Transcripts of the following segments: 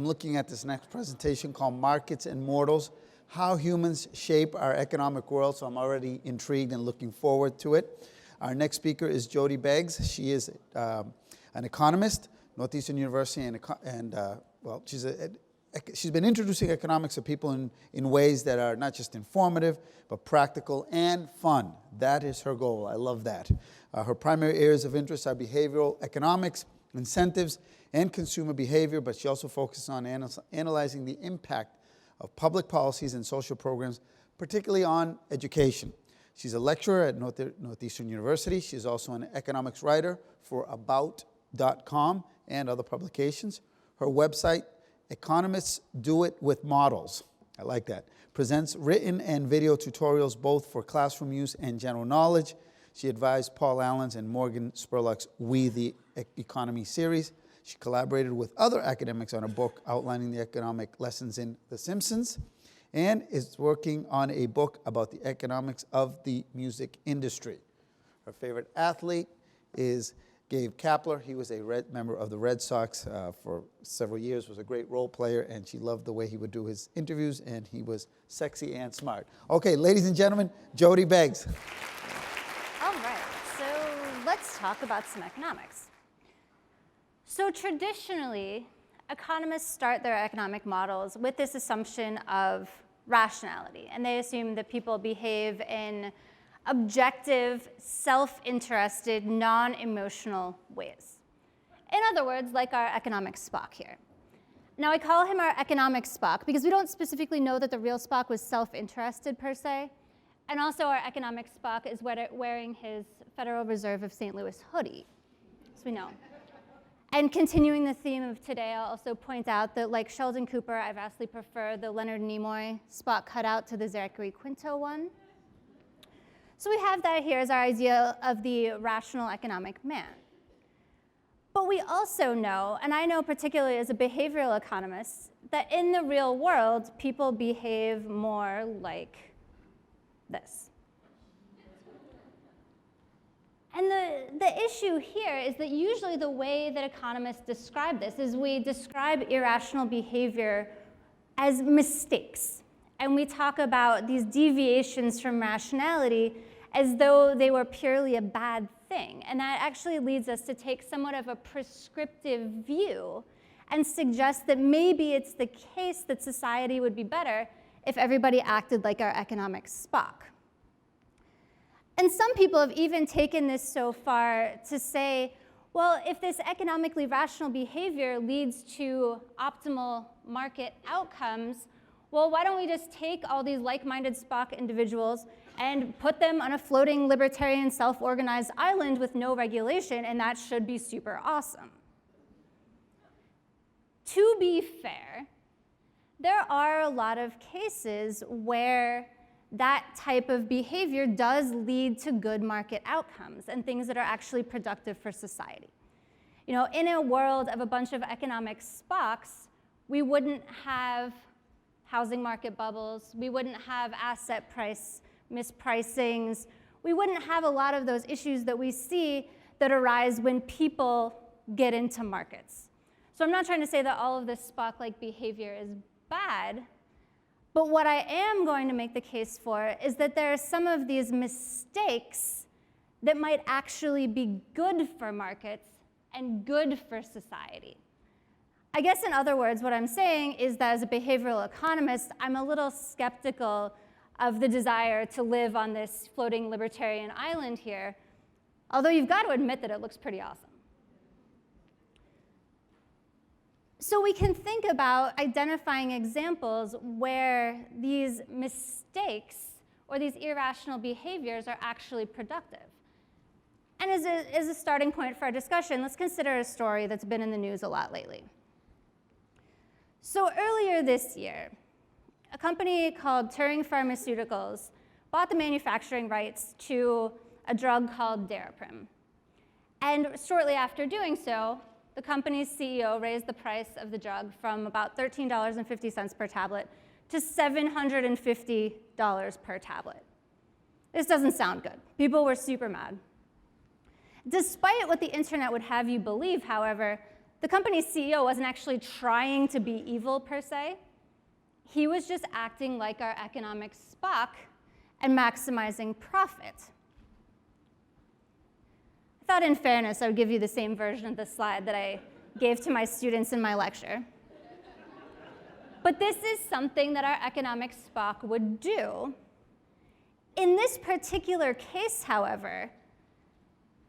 I'm looking at this next presentation called Markets and Mortals, How Humans Shape Our Economic World, so I'm already intrigued and looking forward to it. Our next speaker is Jodi Beggs. She is an economist, Northeastern University, she's been introducing economics to people in ways that are not just informative, but practical and fun. That is her goal. I love that. Her primary areas of interest are behavioral economics, incentives, and consumer behavior, but she also focuses on analyzing the impact of public policies and social programs, particularly on education. She's a lecturer at Northeastern University. She's also an economics writer for About.com and other publications. Her website, Economists Do It With Models, I like that, presents written and video tutorials both for classroom use and general knowledge. She advised Paul Allen's and Morgan Spurlock's We the Economy series. She collaborated with other academics on a book outlining the economic lessons in The Simpsons, and is working on a book about the economics of the music industry. Her favorite athlete is Gabe Kapler. He was a member of the Red Sox for several years, was a great role player, and she loved the way he would do his interviews, and he was sexy and smart. Okay, ladies and gentlemen, Jodi Beggs. All right, so let's talk about some economics. So traditionally, economists start their economic models with this assumption of rationality, and they assume that people behave in objective, self-interested, non-emotional ways. In other words, like our economic Spock here. Now, I call him our economic Spock because we don't specifically know that the real Spock was self-interested per se, and also our economic Spock is wearing his Federal Reserve of St. Louis hoodie, as we know. And continuing the theme of today, I'll also point out that, like Sheldon Cooper, I vastly prefer the Leonard Nimoy Spock cutout to the Zachary Quinto one. So we have that here as our idea of the rational economic man. But we also know, and I know particularly as a behavioral economist, that in the real world, people behave more like this. And the issue here is that usually the way that economists describe this is we describe irrational behavior as mistakes. And we talk about these deviations from rationality as though they were purely a bad thing. And that actually leads us to take somewhat of a prescriptive view and suggest that maybe it's the case that society would be better if everybody acted like our economic Spock. And some people have even taken this so far to say, well, if this economically rational behavior leads to optimal market outcomes, well, why don't we just take all these like-minded Spock individuals and put them on a floating libertarian self-organized island with no regulation, and that should be super awesome. To be fair, there are a lot of cases where that type of behavior does lead to good market outcomes and things that are actually productive for society. You know, in a world of a bunch of economic Spocks, we wouldn't have housing market bubbles, we wouldn't have asset price mispricings, we wouldn't have a lot of those issues that we see that arise when people get into markets. So I'm not trying to say that all of this Spock-like behavior is bad, but what I am going to make the case for is that there are some of these mistakes that might actually be good for markets and good for society. I guess in other words, what I'm saying is that as a behavioral economist, I'm a little skeptical of the desire to live on this floating libertarian island here, although you've got to admit that it looks pretty awesome. So we can think about identifying examples where these mistakes or these irrational behaviors are actually productive. And as a starting point for our discussion, let's consider a story that's been in the news a lot lately. So earlier this year, a company called Turing Pharmaceuticals bought the manufacturing rights to a drug called Daraprim. And shortly after doing so, the company's CEO raised the price of the drug from about $13.50 per tablet to $750 per tablet. This doesn't sound good. People were super mad. Despite what the internet would have you believe, however, the company's CEO wasn't actually trying to be evil per se. He was just acting like our economic Spock and maximizing profit. I thought in fairness I would give you the same version of the slide that I gave to my students in my lecture. But this is something that our economic Spock would do. In this particular case, however,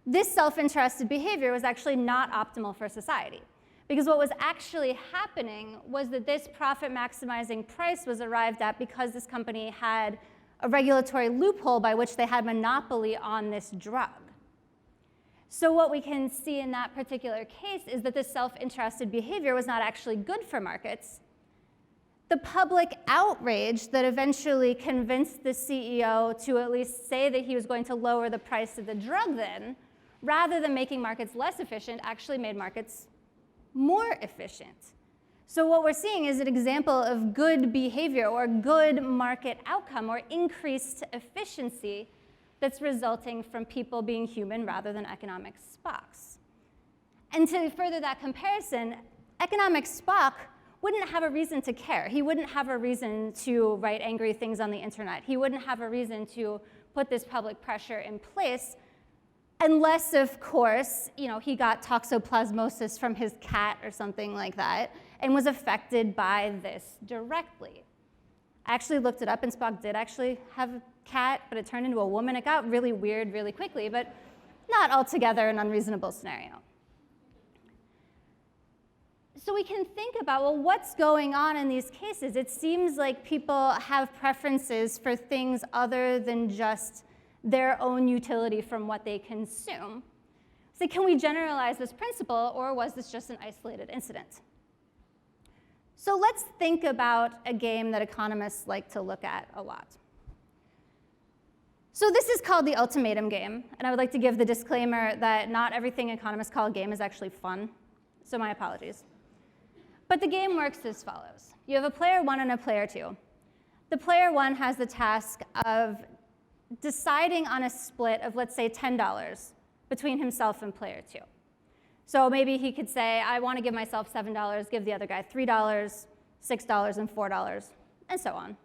this self-interested behavior was actually not optimal for society. Because what was actually happening was that this profit-maximizing price was arrived at because this company had a regulatory loophole by which they had monopoly on this drug. So what we can see in that particular case is that this self-interested behavior was not actually good for markets. The public outrage that eventually convinced the CEO to at least say that he was going to lower the price of the drug then, rather than making markets less efficient, actually made markets more efficient. So what we're seeing is an example of good behavior or good market outcome or increased efficiency that's resulting from people being human rather than economic Spocks. And to further that comparison, economic Spock wouldn't have a reason to care. He wouldn't have a reason to write angry things on the internet. He wouldn't have a reason to put this public pressure in place unless, of course, he got toxoplasmosis from his cat or something like that and was affected by this directly. I actually looked it up, and Spock did actually have a cat, but it turned into a woman. It got really weird really quickly, but not altogether an unreasonable scenario. So we can think about, well, what's going on in these cases? It seems like people have preferences for things other than just their own utility from what they consume. So can we generalize this principle, or was this just an isolated incident? So let's think about a game that economists like to look at a lot. So this is called the ultimatum game, and I would like to give the disclaimer that not everything economists call a game is actually fun, so my apologies. But the game works as follows. You have a player 1 and a player 2. The player 1 has the task of deciding on a split of, let's say, $10 between himself and player 2. So maybe he could say, I want to give myself $7, give the other guy $3, $6, and $4, and so on.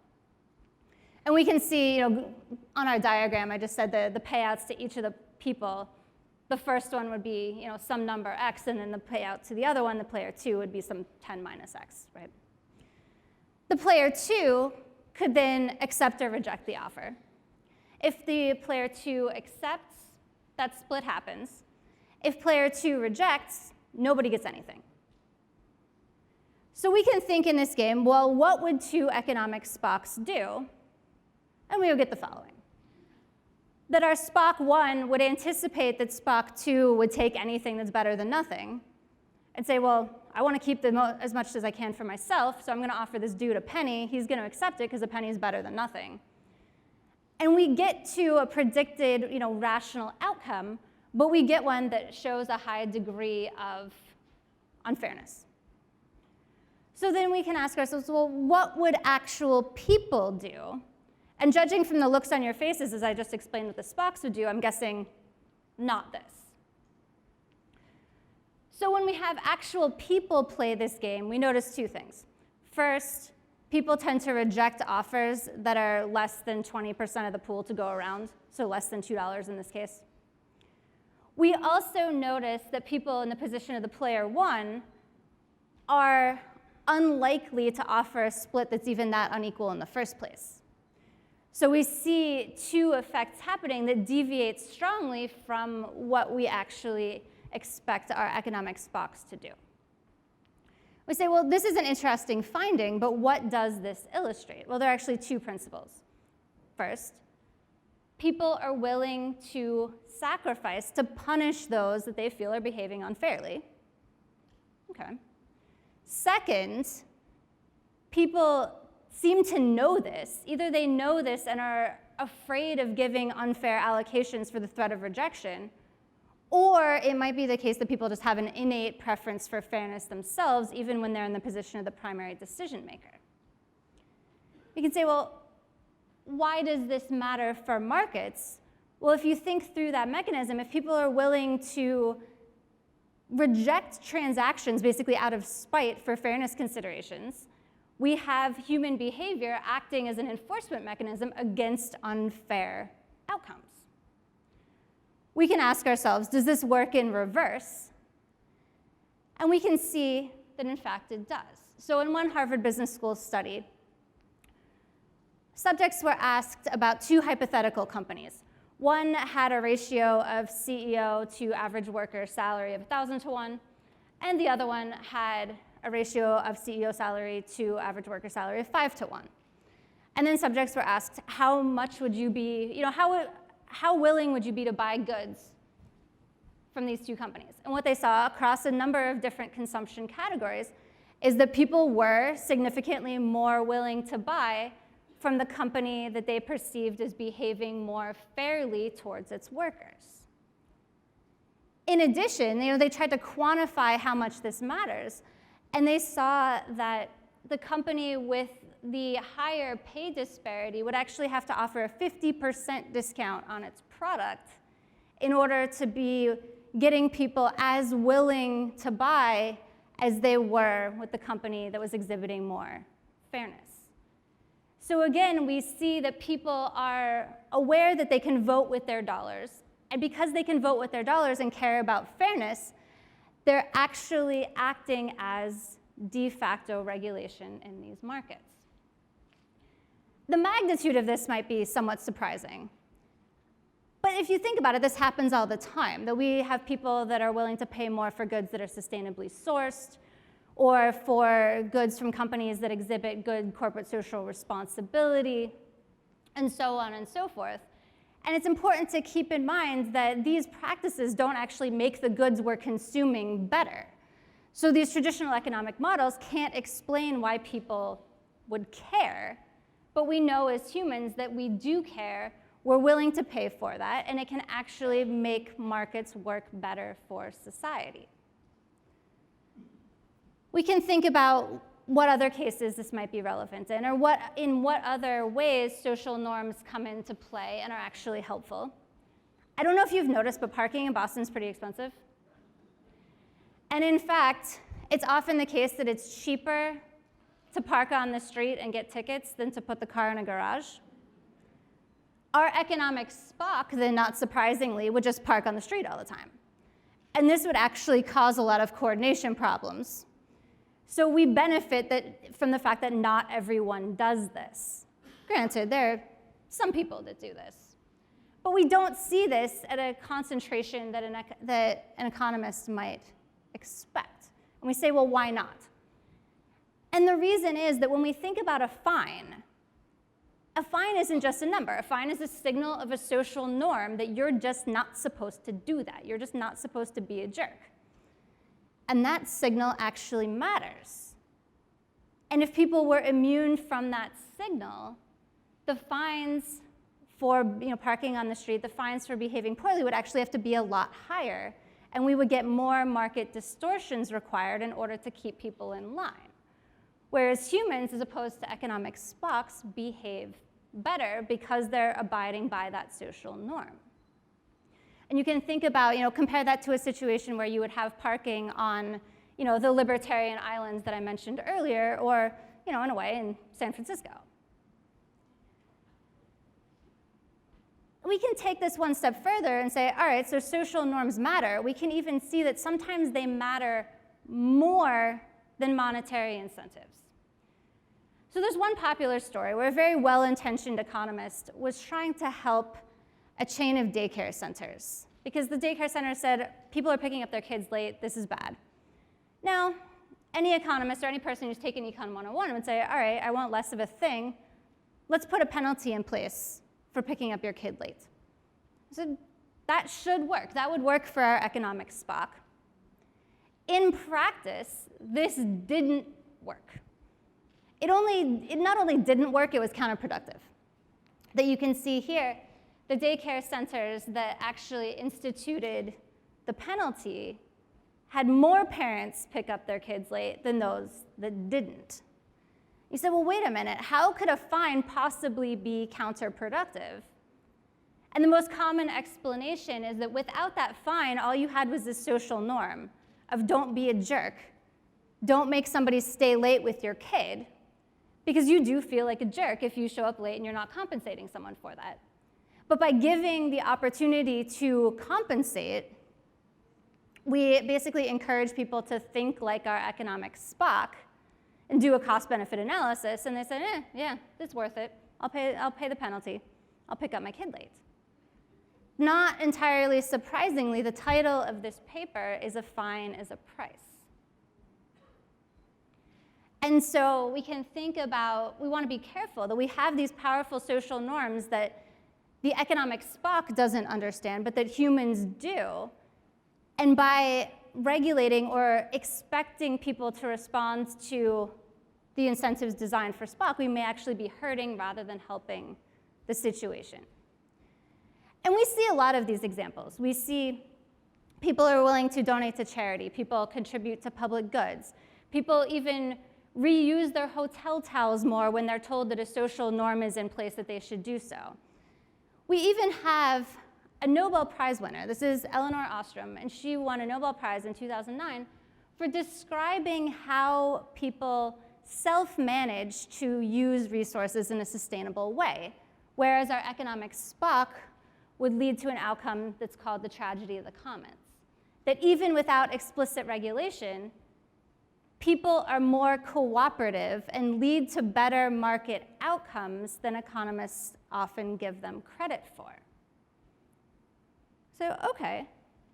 And we can see, on our diagram, I just said the payouts to each of the people. The first one would be, some number x, and then the payout to the other one, the player 2, would be some 10 minus x, right? The player 2 could then accept or reject the offer. If the player 2 accepts, that split happens. If player 2 rejects, nobody gets anything. So we can think in this game, well, what would two economic Spocks do? And we will get the following. That our Spock 1 would anticipate that Spock 2 would take anything that's better than nothing and say, well, I want to keep as much as I can for myself, so I'm going to offer this dude a penny. He's going to accept it because a penny is better than nothing. And we get to a predicted rational outcome, but we get one that shows a high degree of unfairness. So then we can ask ourselves, well, what would actual people do? And judging from the looks on your faces, as I just explained what the Spocks would do, I'm guessing not this. So when we have actual people play this game, we notice two things. First, people tend to reject offers that are less than 20% of the pool to go around, so less than $2 in this case. We also notice that people in the position of the player 1 are unlikely to offer a split that's even that unequal in the first place. So we see two effects happening that deviate strongly from what we actually expect our economic Spocks to do. We say, well, this is an interesting finding, but what does this illustrate? Well, there are actually two principles. First, people are willing to sacrifice to punish those that they feel are behaving unfairly. Okay. Second, people seem to know this. Either they know this and are afraid of giving unfair allocations for the threat of rejection, or it might be the case that people just have an innate preference for fairness themselves, even when they're in the position of the primary decision maker. You can say, well, why does this matter for markets? Well, if you think through that mechanism, if people are willing to reject transactions basically out of spite for fairness considerations, we have human behavior acting as an enforcement mechanism against unfair outcomes. We can ask ourselves, does this work in reverse? And we can see that in fact it does. So in one Harvard Business School study, subjects were asked about two hypothetical companies. One had a ratio of CEO to average worker salary of 1,000 to 1, and the other one had a ratio of CEO salary to average worker salary of 5 to 1. And then subjects were asked, how much would you be, how willing would you be to buy goods from these two companies? And what they saw across a number of different consumption categories is that people were significantly more willing to buy from the company that they perceived as behaving more fairly towards its workers. In addition, they tried to quantify how much this matters, and they saw that the company with the higher pay disparity would actually have to offer a 50% discount on its product in order to be getting people as willing to buy as they were with the company that was exhibiting more fairness. So again, we see that people are aware that they can vote with their dollars, and because they can vote with their dollars and care about fairness, they're actually acting as de facto regulation in these markets. The magnitude of this might be somewhat surprising. But if you think about it, this happens all the time, that we have people that are willing to pay more for goods that are sustainably sourced, or for goods from companies that exhibit good corporate social responsibility, and so on and so forth. And it's important to keep in mind that these practices don't actually make the goods we're consuming better. So these traditional economic models can't explain why people would care, but we know as humans that we do care, we're willing to pay for that, and it can actually make markets work better for society. We can think about what other cases this might be relevant in, or in what other ways social norms come into play and are actually helpful. I don't know if you've noticed, but parking in Boston is pretty expensive. And in fact, it's often the case that it's cheaper to park on the street and get tickets than to put the car in a garage. Our economic Spock, then not surprisingly, would just park on the street all the time. And this would actually cause a lot of coordination problems. So we benefit from the fact that not everyone does this. Granted, there are some people that do this. But we don't see this at a concentration that an economist might expect. And we say, well, why not? And the reason is that when we think about a fine isn't just a number. A fine is a signal of a social norm that you're just not supposed to do that. You're just not supposed to be a jerk. And that signal actually matters. And if people were immune from that signal, the fines for parking on the street, the fines for behaving poorly would actually have to be a lot higher, and we would get more market distortions required in order to keep people in line. Whereas humans, as opposed to economic Spocks, behave better because they're abiding by that social norm. And you can think about, compare that to a situation where you would have parking on, the libertarian islands that I mentioned earlier, or, in a way, in San Francisco. We can take this one step further and say, all right, so social norms matter. We can even see that sometimes they matter more than monetary incentives. So there's one popular story where a very well-intentioned economist was trying to help a chain of daycare centers, because the daycare center said, people are picking up their kids late, this is bad. Now, any economist or any person who's taken Econ 101 would say, all right, I want less of a thing. Let's put a penalty in place for picking up your kid late. So that should work. That would work for our economic Spock. In practice, this didn't work. It not only didn't work, it was counterproductive. That you can see here, the daycare centers that actually instituted the penalty had more parents pick up their kids late than those that didn't. You said, well, wait a minute, how could a fine possibly be counterproductive? And the most common explanation is that without that fine, all you had was this social norm of don't be a jerk, don't make somebody stay late with your kid, because you do feel like a jerk if you show up late and you're not compensating someone for that. But by giving the opportunity to compensate, we basically encourage people to think like our economic Spock and do a cost-benefit analysis, and they say, yeah, it's worth it. I'll pay the penalty. I'll pick up my kid late. Not entirely surprisingly, the title of this paper is "A Fine is a Price." And so we can think about, we want to be careful that we have these powerful social norms that the economic Spock doesn't understand, but that humans do. And by regulating or expecting people to respond to the incentives designed for Spock, we may actually be hurting rather than helping the situation. And we see a lot of these examples. We see people are willing to donate to charity, people contribute to public goods, people even reuse their hotel towels more when they're told that a social norm is in place that they should do so. We even have a Nobel Prize winner. This is Elinor Ostrom, and she won a Nobel Prize in 2009 for describing how people self-manage to use resources in a sustainable way, whereas our economic Spock would lead to an outcome that's called the tragedy of the commons. That even without explicit regulation, people are more cooperative and lead to better market outcomes than economists often give them credit for. So, okay,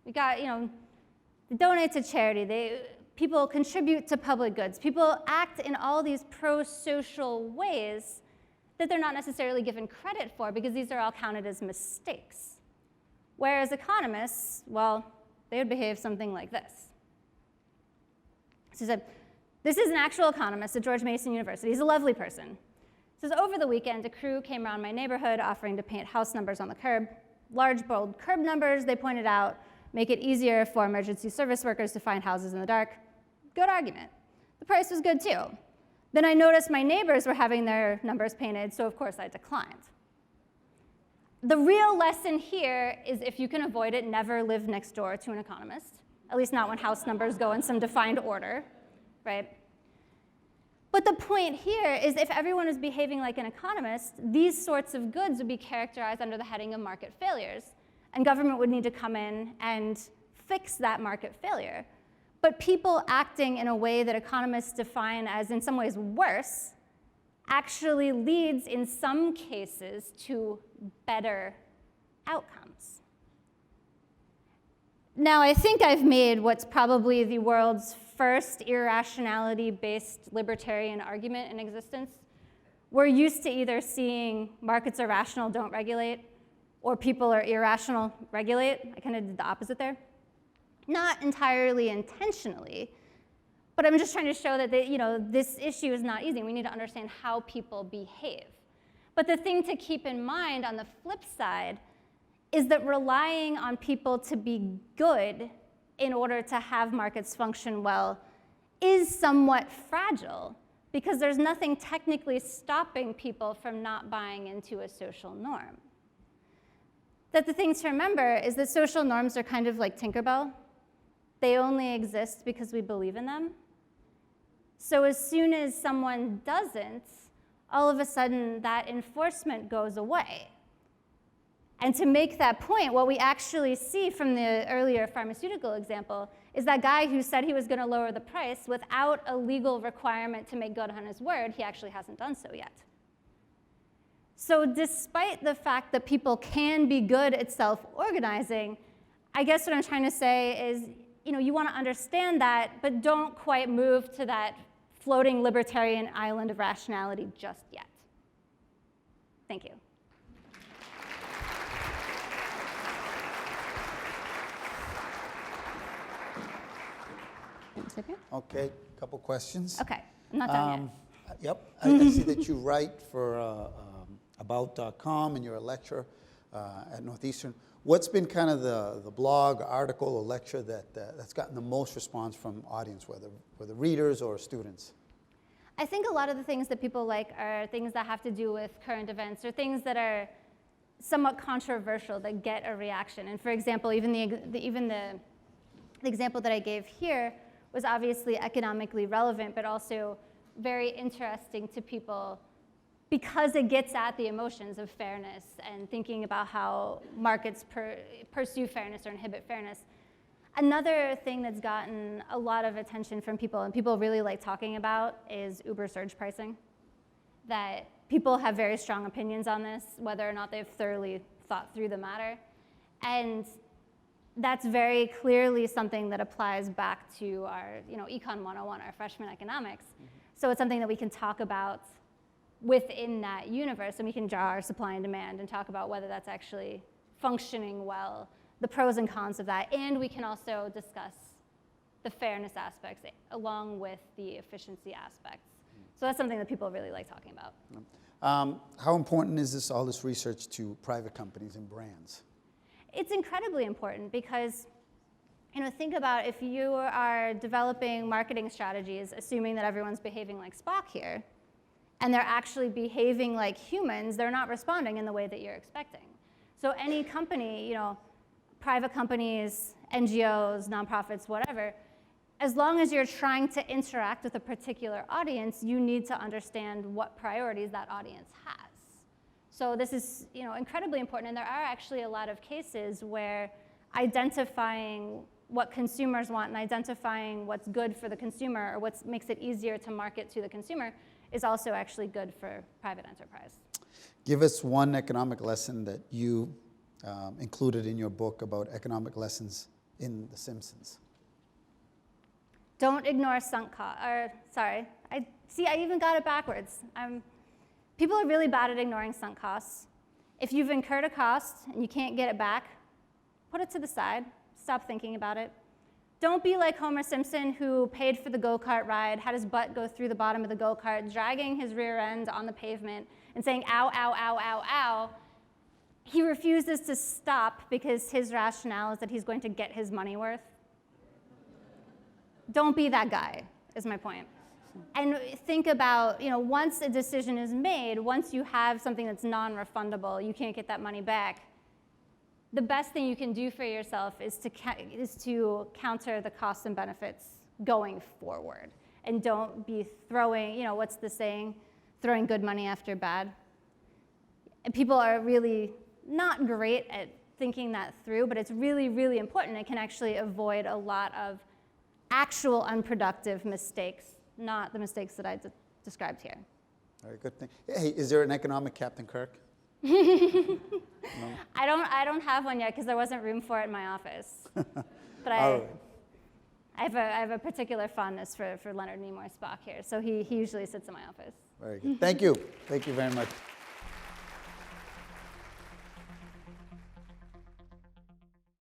we got, they donate to charity, people contribute to public goods, people act in all these pro-social ways that they're not necessarily given credit for because these are all counted as mistakes. Whereas economists, well, they would behave something like this. So this is an actual economist at George Mason University. He's a lovely person. He says, over the weekend, a crew came around my neighborhood offering to paint house numbers on the curb. Large, bold curb numbers, they pointed out, make it easier for emergency service workers to find houses in the dark. Good argument. The price was good, too. Then I noticed my neighbors were having their numbers painted, so of course I declined. The real lesson here is if you can avoid it, never live next door to an economist, at least not when house numbers go in some defined order, right? But the point here is if everyone is behaving like an economist, these sorts of goods would be characterized under the heading of market failures, and government would need to come in and fix that market failure. But people acting in a way that economists define as in some ways worse actually leads in some cases to better outcomes. Now, I think I've made what's probably the world's first irrationality-based libertarian argument in existence. We're used to either seeing markets are rational, don't regulate, or people are irrational, regulate. I kind of did the opposite there. Not entirely intentionally, but I'm just trying to show that this issue is not easy. We need to understand how people behave. But the thing to keep in mind on the flip side is that relying on people to be good in order to have markets function well is somewhat fragile because there's nothing technically stopping people from not buying into a social norm. That the thing to remember is that social norms are kind of like Tinkerbell. They only exist because we believe in them. So as soon as someone doesn't, all of a sudden that enforcement goes away. And to make that point, what we actually see from the earlier pharmaceutical example is that guy who said he was going to lower the price without a legal requirement to make good on his word, he actually hasn't done so yet. So despite the fact that people can be good at self-organizing, I guess what I'm trying to say is, you want to understand that, but don't quite move to that floating libertarian island of rationality just yet. Thank you. Okay, a couple questions. Okay, I'm not done yet. Yep, I see that you write for about.com and you're a lecturer at Northeastern. What's been kind of the blog, article, or lecture that's gotten the most response from audience, whether readers or students? I think a lot of the things that people like are things that have to do with current events or things that are somewhat controversial that get a reaction. And for example, even the The example that I gave here was obviously economically relevant, but also very interesting to people because it gets at the emotions of fairness and thinking about how markets pursue fairness or inhibit fairness. Another thing that's gotten a lot of attention from people and people really like talking about is Uber surge pricing. That people have very strong opinions on this, whether or not they've thoroughly thought through the matter. And that's very clearly something that applies back to our Econ 101, our freshman economics. So it's something that we can talk about within that universe, and we can draw our supply and demand and talk about whether that's actually functioning well, the pros and cons of that, and we can also discuss the fairness aspects along with the efficiency aspects. So that's something that people really like talking about. How important is all this research to private companies and brands? It's incredibly important because, think about if you are developing marketing strategies, assuming that everyone's behaving like Spock here, and they're actually behaving like humans, they're not responding in the way that you're expecting. So any company, private companies, NGOs, nonprofits, whatever, as long as you're trying to interact with a particular audience, you need to understand what priorities that audience has. So this is incredibly important, and there are actually a lot of cases where identifying what consumers want and identifying what's good for the consumer or what makes it easier to market to the consumer is also actually good for private enterprise. Give us one economic lesson that you included in your book about economic lessons in The Simpsons. Don't ignore sunk costs. I even got it backwards. People are really bad at ignoring sunk costs. If you've incurred a cost and you can't get it back, put it to the side. Stop thinking about it. Don't be like Homer Simpson, who paid for the go-kart ride, had his butt go through the bottom of the go-kart, dragging his rear end on the pavement and saying, ow, ow, ow, ow, ow. He refuses to stop because his rationale is that he's going to get his money worth. Don't be that guy, is my point. And think about, once a decision is made, once you have something that's non-refundable, you can't get that money back, the best thing you can do for yourself is to counter the costs and benefits going forward. And don't be throwing, what's the saying? Throwing good money after bad. And people are really not great at thinking that through, but it's really, really important. It can actually avoid a lot of actual unproductive mistakes, not the mistakes that I described here. Very good thing. Hey, is there an economic Captain Kirk? No? I don't have one yet because there wasn't room for it in my office. But I have a particular fondness for Leonard Nimoy Spock here, so he usually sits in my office. Very good. Thank you. Thank you very much.